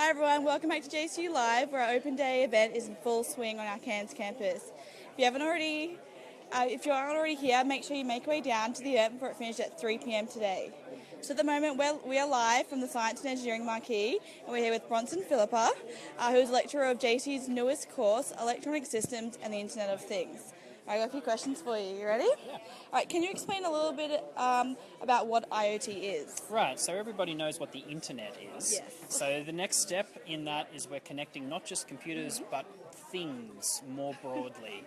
Hi everyone, welcome back to JCU Live, where our open day event is in full swing on our Cairns campus. If you aren't already here, make sure you make your way down to the event before it finishes at 3 p.m. today. So at the moment, we are live from the Science and Engineering Marquee, and we're here with Bronson Philippa, who is a lecturer of JCU's newest course, Electronic Systems and the Internet of Things. I've got a few questions for you. You ready? Yeah. All right, can you explain a little bit about what IoT is? Right, so everybody knows what the internet is. Yes. So the next step in that is we're connecting not just computers, but things more broadly.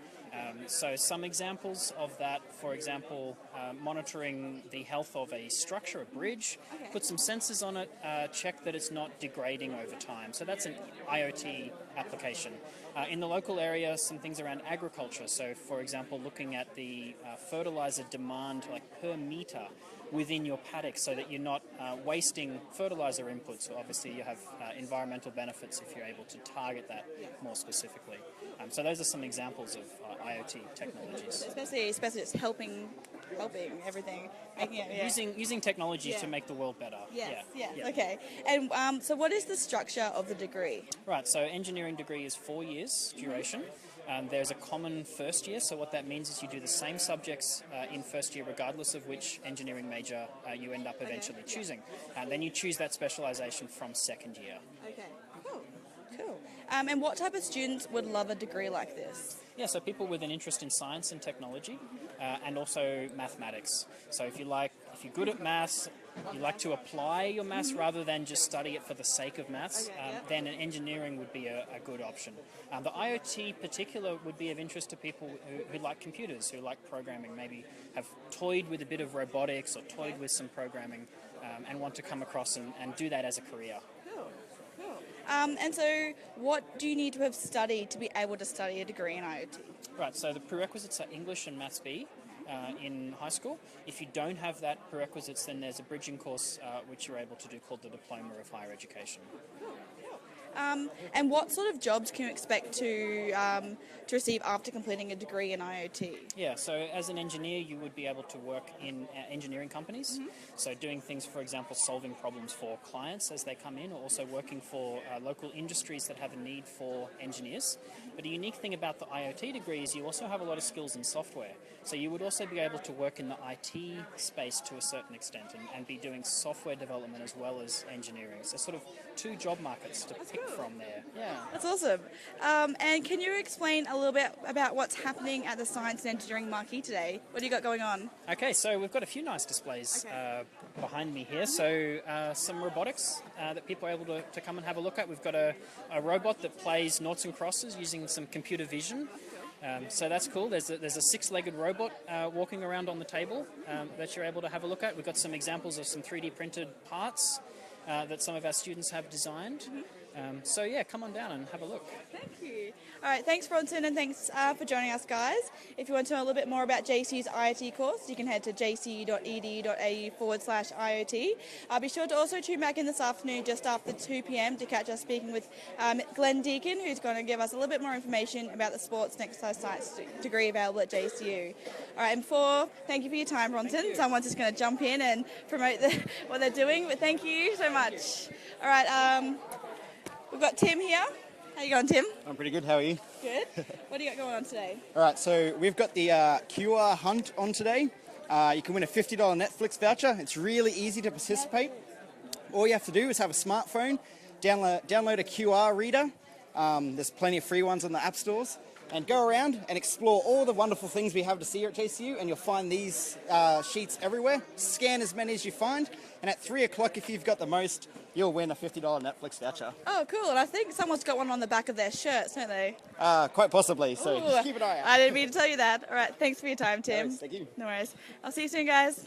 So some examples of that, for example, monitoring the health of a structure, a bridge, put some sensors on it, check that it's not degrading over time. So that's an IoT application. In the local area, some things around agriculture. So for example, looking at the fertilizer demand like per meter within your paddock so that you're not wasting fertilizer inputs. So obviously you have environmental benefits if you're able to target that more specifically. So those are some examples of IoT technologies. Especially it's helping everything, making it, Using technology to make the world better. Yes. Okay. And so what is the structure of the degree? Right, so engineering degree is 4 years duration. There's a common first year, so what that means is you do the same subjects in first year regardless of which engineering major you end up eventually choosing. Then you choose that specialisation from second year. Okay, cool. And what type of students would love a degree like this? Yeah, so people with an interest in science and technology and also mathematics. So if you're good at maths, you like to apply your maths rather than just study it for the sake of maths, then an engineering would be a good option. The IoT particular would be of interest to people who like computers, who like programming, maybe have toyed with a bit of robotics or toyed with some programming and want to come across and do that as a career. Cool. And so what do you need to have studied to be able to study a degree in IoT? Right, so the prerequisites are English and Maths B in high school. If you don't have that prerequisites, then there's a bridging course which you're able to do called the Diploma of Higher Education. Cool. And what sort of jobs can you expect to receive after completing a degree in IoT? Yeah, so as an engineer, you would be able to work in engineering companies. So doing things, for example, solving problems for clients as they come in, or also working for local industries that have a need for engineers. But the unique thing about the IoT degree is you also have a lot of skills in software. So you would also be able to work in the IT space to a certain extent and be doing software development as well as engineering. So sort of two job markets to pick from there. Yeah. That's awesome. And can you explain a little bit about what's happening at the Science and Engineering Marquee today? What do you got going on? Okay, so we've got a few nice displays behind me here. So some robotics that people are able to come and have a look at. We've got a robot that plays noughts and crosses using some computer vision. So that's cool. There's a six-legged robot walking around on the table that you're able to have a look at. We've got some examples of some 3D printed parts that some of our students have designed. So yeah, come on down and have a look. Thank you. All right, thanks Bronson, and thanks for joining us, guys. If you want to know a little bit more about JCU's IoT course, you can head to jcu.edu.au/IoT. Be sure to also tune back in this afternoon just after 2 p.m. to catch us speaking with Glenn Deacon, who's going to give us a little bit more information about the sports and exercise science degree available at JCU. All right, and thank you for your time, Bronson. Someone's just going to jump in and promote what they're doing, but thank you so much. All right, we've got Tim here. How you going, Tim? I'm pretty good. How are you? Good. What do you got going on today? All right, so we've got the QR hunt on today. You can win a $50 Netflix voucher. It's really easy to participate. All you have to do is have a smartphone, download a QR reader. There's plenty of free ones on the app stores. And go around and explore all the wonderful things we have to see here at JCU, and you'll find these sheets everywhere. Scan as many as you find, and at 3 o'clock, if you've got the most, you'll win a $50 Netflix voucher. Oh, cool. And I think someone's got one on the back of their shirts, don't they? Quite possibly, so just keep an eye out. I didn't mean to tell you that. All right, thanks for your time, Tim. No worries, thank you. No worries. I'll see you soon, guys.